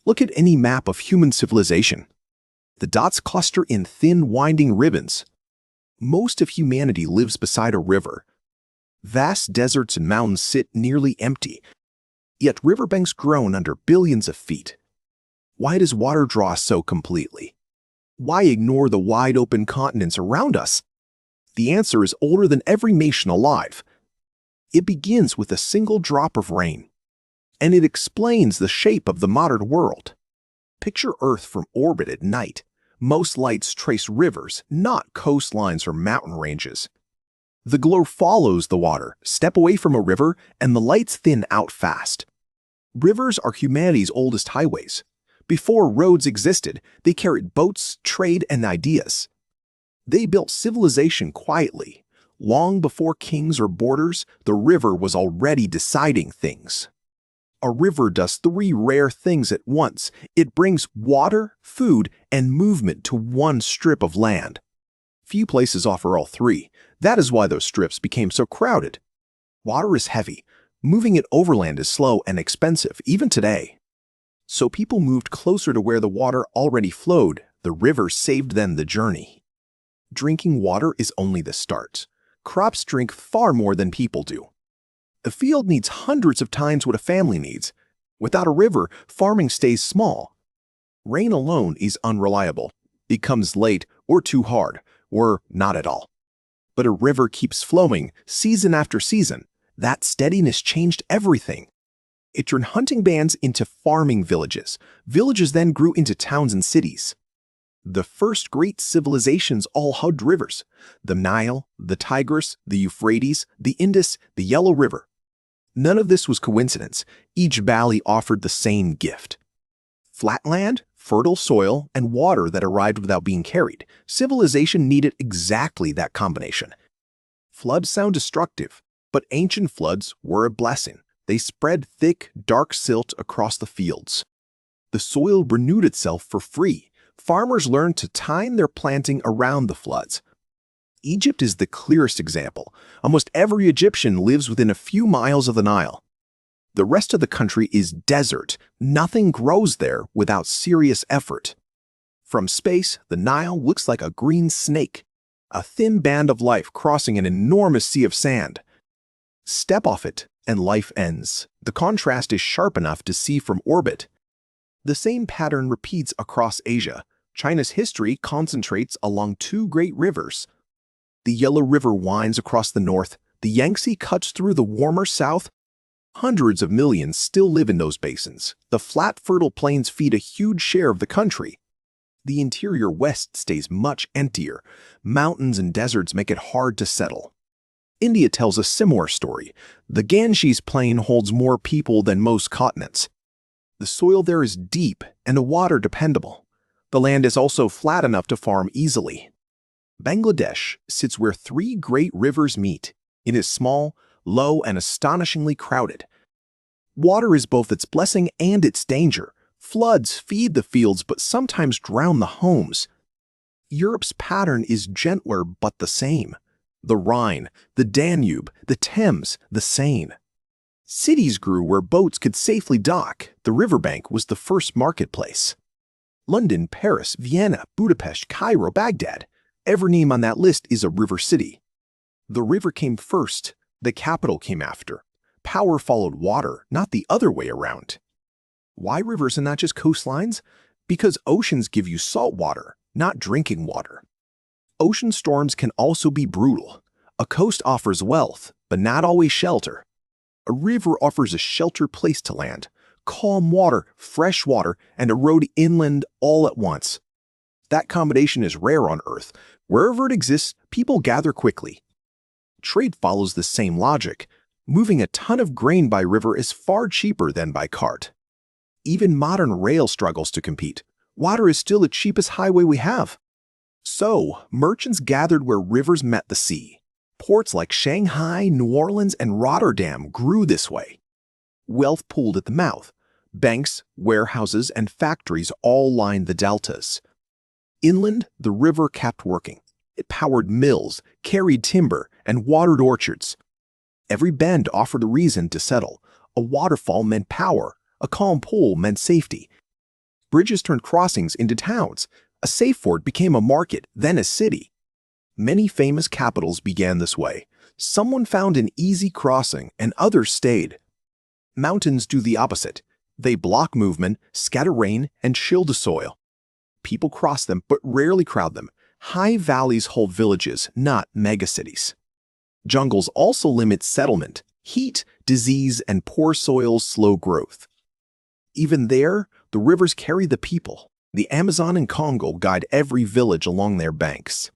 Look at any map of human civilization. The dots cluster in thin, winding ribbons. Most of humanity lives beside a river. Vast deserts and mountains sit nearly empty, yet riverbanks groan under billions of feet. Why does water draw us so completely? Why ignore the wide-open continents around us? The answer is older than every nation alive. It begins with a single drop of rain, and it explains the shape of the modern world. Picture Earth from orbit at night. Most lights trace rivers, not coastlines or mountain ranges. The glow follows the water. Step away from a river, and the lights thin out fast. Rivers are humanity's oldest highways. Before roads existed, they carried boats, trade, and ideas. They built civilization quietly. Long before kings or borders, the river was already deciding things. A river does three rare things at once. It brings water, food, and movement to one strip of land. Few places offer all three. That is why those strips became so crowded. Water is heavy. Moving it overland is slow and expensive, even today. So people moved closer to where the water already flowed. The river saved them the journey. Drinking water is only the start. Crops drink far more than people do. A field needs hundreds of times what a family needs. Without a river, farming stays small. Rain alone is unreliable. It comes late or too hard, or not at all. But a river keeps flowing season after season. That steadiness changed everything. It turned hunting bands into farming villages. Villages then grew into towns and cities. The first great civilizations all hugged rivers: the Nile, the Tigris, the Euphrates, the Indus, the Yellow River. None of this was coincidence. Each valley offered the same gift: flat land, fertile soil, and water that arrived without being carried. Civilization needed exactly that combination. Floods sound destructive, but ancient floods were a blessing. They spread thick, dark silt across the fields. The soil renewed itself for free. Farmers learned to time their planting around the floods. Egypt is the clearest example. Almost every Egyptian lives within a few miles of the Nile. The rest of the country is desert. Nothing grows there without serious effort. From space, the Nile looks like a green snake, a thin band of life crossing an enormous sea of sand. Step off it, and life ends. The contrast is sharp enough to see from orbit. The same pattern repeats across Asia. China's history concentrates along two great rivers. The Yellow River winds across the north. The Yangtze cuts through the warmer south. Hundreds of millions still live in those basins. The flat, fertile plains feed a huge share of the country. The interior west stays much emptier. Mountains and deserts make it hard to settle. India tells a similar story. The Ganges plain holds more people than most continents. The soil there is deep and the water dependable. The land is also flat enough to farm easily. Bangladesh sits where three great rivers meet. It is small, low, and astonishingly crowded. Water is both its blessing and its danger. Floods feed the fields but sometimes drown the homes. Europe's pattern is gentler but the same. The Rhine, the Danube, the Thames, the Seine. Cities grew where boats could safely dock. The riverbank was the first marketplace. London, Paris, Vienna, Budapest, Cairo, Baghdad. Every name on that list is a river city. The river came first, the capital came after. Power followed water, not the other way around. Why rivers and not just coastlines? Because oceans give you salt water, not drinking water. Ocean storms can also be brutal. A coast offers wealth, but not always shelter. A river offers a sheltered place to land, calm water, fresh water, and a road inland all at once. That combination is rare on Earth. Wherever it exists, people gather quickly. Trade follows the same logic. Moving a ton of grain by river is far cheaper than by cart. Even modern rail struggles to compete. Water is still the cheapest highway we have. So, merchants gathered where rivers met the sea. Ports like Shanghai, New Orleans, and Rotterdam grew this way. Wealth pooled at the mouth. Banks, warehouses, and factories all lined the deltas. Inland, the river kept working. It powered mills, carried timber, and watered orchards. Every bend offered a reason to settle. A waterfall meant power. A calm pool meant safety. Bridges turned crossings into towns. A safe ford became a market, then a city. Many famous capitals began this way. Someone found an easy crossing and others stayed. Mountains do the opposite. They block movement, scatter rain, and chill the soil. People cross them but rarely crowd them. High valleys hold villages, not megacities. Jungles also limit settlement. Heat, disease, and poor soils slow growth. Even there, the rivers carry the people. The Amazon and Congo guide every village along their banks.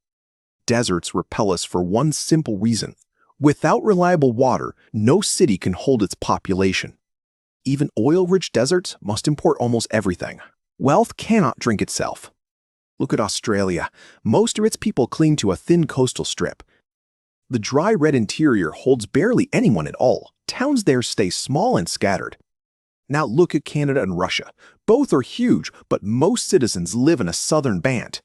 Deserts repel us for one simple reason. Without reliable water, no city can hold its population. Even oil-rich deserts must import almost everything. Wealth cannot drink itself. Look at Australia. Most of its people cling to a thin coastal strip. The dry red interior holds barely anyone at all. Towns there stay small and scattered. Now look at Canada and Russia. Both are huge, but most citizens live in a southern band.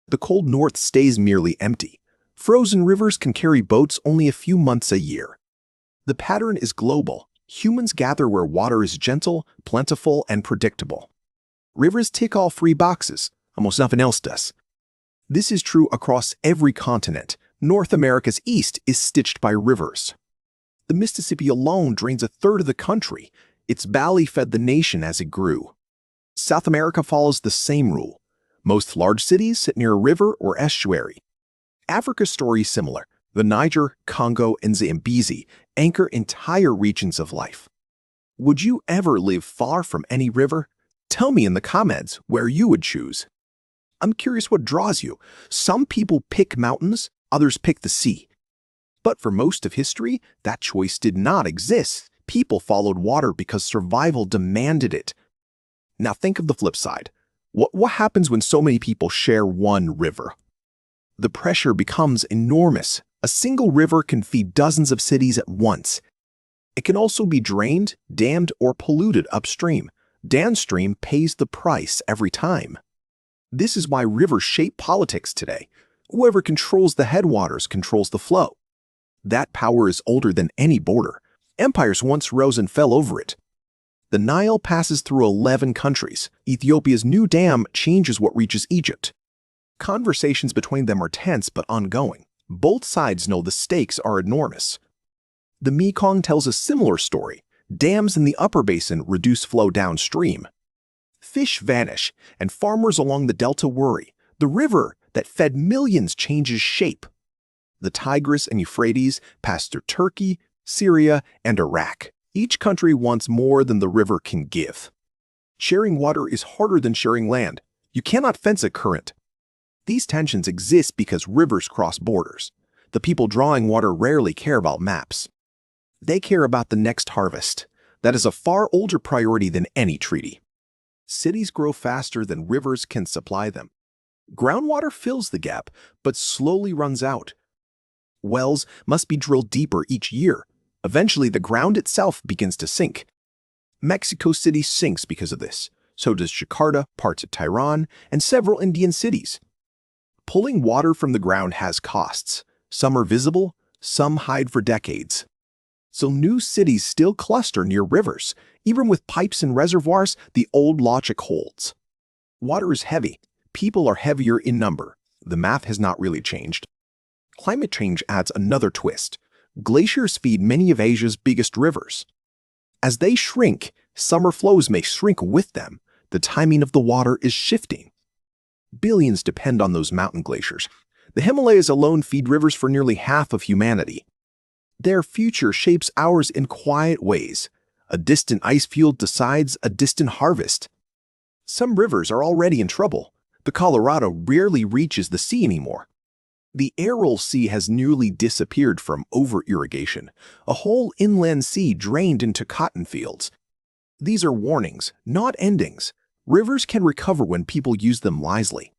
The cold north stays merely empty. Frozen rivers can carry boats only a few months a year. The pattern is global. Humans gather where water is gentle, plentiful, and predictable. Rivers tick all three boxes. Almost nothing else does. This is true across every continent. North America's east is stitched by rivers. The Mississippi alone drains a third of the country. Its valley fed the nation as it grew. South America follows the same rule. Most large cities sit near a river or estuary. Africa's story is similar. The Niger, Congo, and Zambezi anchor entire regions of life. Would you ever live far from any river? Tell me in the comments where you would choose. I'm curious what draws you. Some people pick mountains, others pick the sea. But for most of history, that choice did not exist. People followed water because survival demanded it. Now think of the flip side. What happens when so many people share one river? The pressure becomes enormous. A single river can feed dozens of cities at once. It can also be drained, dammed, or polluted upstream. Downstream pays the price every time. This is why rivers shape politics today. Whoever controls the headwaters controls the flow. That power is older than any border. Empires once rose and fell over it. The Nile passes through 11 countries. Ethiopia's new dam changes what reaches Egypt. Conversations between them are tense but ongoing. Both sides know the stakes are enormous. The Mekong tells a similar story. Dams in the upper basin reduce flow downstream. Fish vanish, and farmers along the delta worry. The river that fed millions changes shape. The Tigris and Euphrates pass through Turkey, Syria, and Iraq. Each country wants more than the river can give. Sharing water is harder than sharing land. You cannot fence a current. These tensions exist because rivers cross borders. The people drawing water rarely care about maps. They care about the next harvest. That is a far older priority than any treaty. Cities grow faster than rivers can supply them. Groundwater fills the gap, but slowly runs out. Wells must be drilled deeper each year. Eventually, the ground itself begins to sink. Mexico City sinks because of this. So does Jakarta, parts of Tehran, and several Indian cities. Pulling water from the ground has costs. Some are visible, some hide for decades. So new cities still cluster near rivers. Even with pipes and reservoirs, the old logic holds. Water is heavy. People are heavier in number. The math has not really changed. Climate change adds another twist. Glaciers feed many of Asia's biggest rivers. As they shrink, summer flows may shrink with them. The timing of the water is shifting. Billions depend on those mountain glaciers. The Himalayas alone feed rivers for nearly half of humanity. Their future shapes ours in quiet ways. A distant ice field decides a distant harvest. Some rivers are already in trouble. The Colorado rarely reaches the sea anymore. The Aral Sea has nearly disappeared from over-irrigation. A whole inland sea drained into cotton fields. These are warnings, not endings. Rivers can recover when people use them wisely.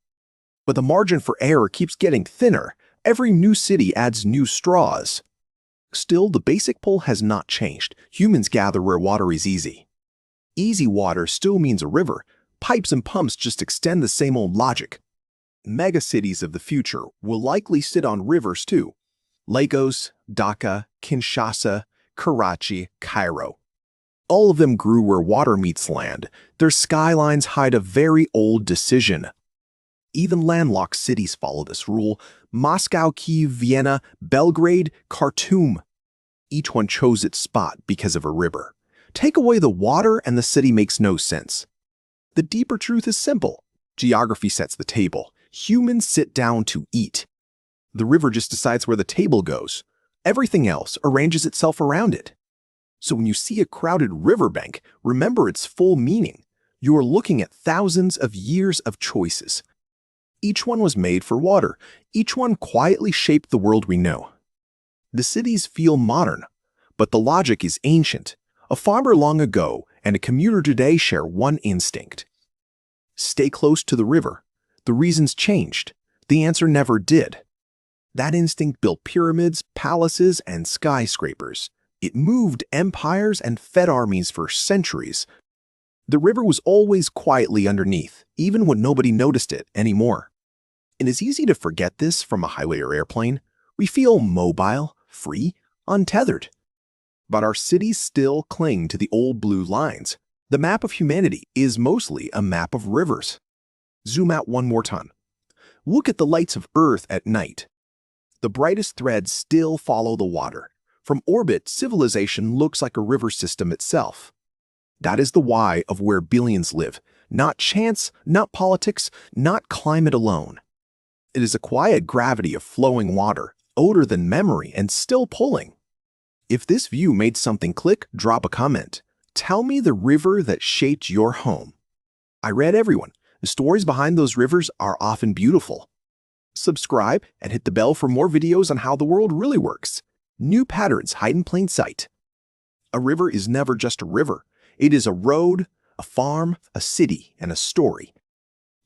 But the margin for error keeps getting thinner. Every new city adds new straws. Still, the basic pull has not changed. Humans gather where water is easy. Easy water still means a river. Pipes and pumps just extend the same old logic. Megacities of the future will likely sit on rivers too. Lagos, Dhaka, Kinshasa, Karachi, Cairo. All of them grew where water meets land. Their skylines hide a very old decision. Even landlocked cities follow this rule. Moscow, Kyiv, Vienna, Belgrade, Khartoum. Each one chose its spot because of a river. Take away the water and the city makes no sense. The deeper truth is simple. Geography sets the table. Humans sit down to eat. The river just decides where the table goes. Everything else arranges itself around it. So when you see a crowded riverbank, remember its full meaning. You are looking at thousands of years of choices. Each one was made for water. Each one quietly shaped the world we know. The cities feel modern, but the logic is ancient. A farmer long ago and a commuter today share one instinct. Stay close to the river. The reasons changed. The answer never did. That instinct built pyramids, palaces, and skyscrapers. It moved empires and fed armies for centuries. The river was always quietly underneath, even when nobody noticed it anymore. It is easy to forget this from a highway or airplane. We feel mobile, free, untethered. But our cities still cling to the old blue lines. The map of humanity is mostly a map of rivers. Zoom out one more time. Look at the lights of Earth at night. The brightest threads still follow the water. From orbit, civilization looks like a river system itself. That is the why of where billions live. Not chance, not politics, not climate alone. It is a quiet gravity of flowing water, older than memory and still pulling. If this view made something click, drop a comment. Tell me the river that shaped your home. I read everyone. The stories behind those rivers are often beautiful. Subscribe and hit the bell for more videos on how the world really works. New patterns hide in plain sight. A river is never just a river. It is a road, a farm, a city, and a story.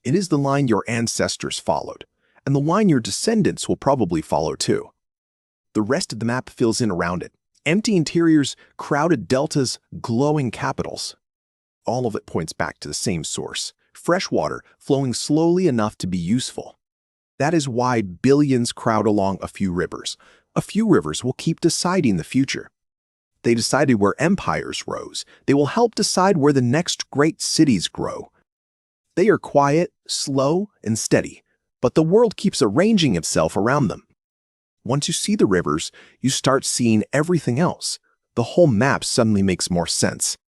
It is the line your ancestors followed, and the line your descendants will probably follow too. The rest of the map fills in around it. Empty interiors, crowded deltas, glowing capitals. All of it points back to the same source, fresh water flowing slowly enough to be useful. That is why billions crowd along a few rivers. A few rivers will keep deciding the future. They decided where empires rose. They will help decide where the next great cities grow. They are quiet, slow, and steady, but the world keeps arranging itself around them. Once you see the rivers, you start seeing everything else. The whole map suddenly makes more sense.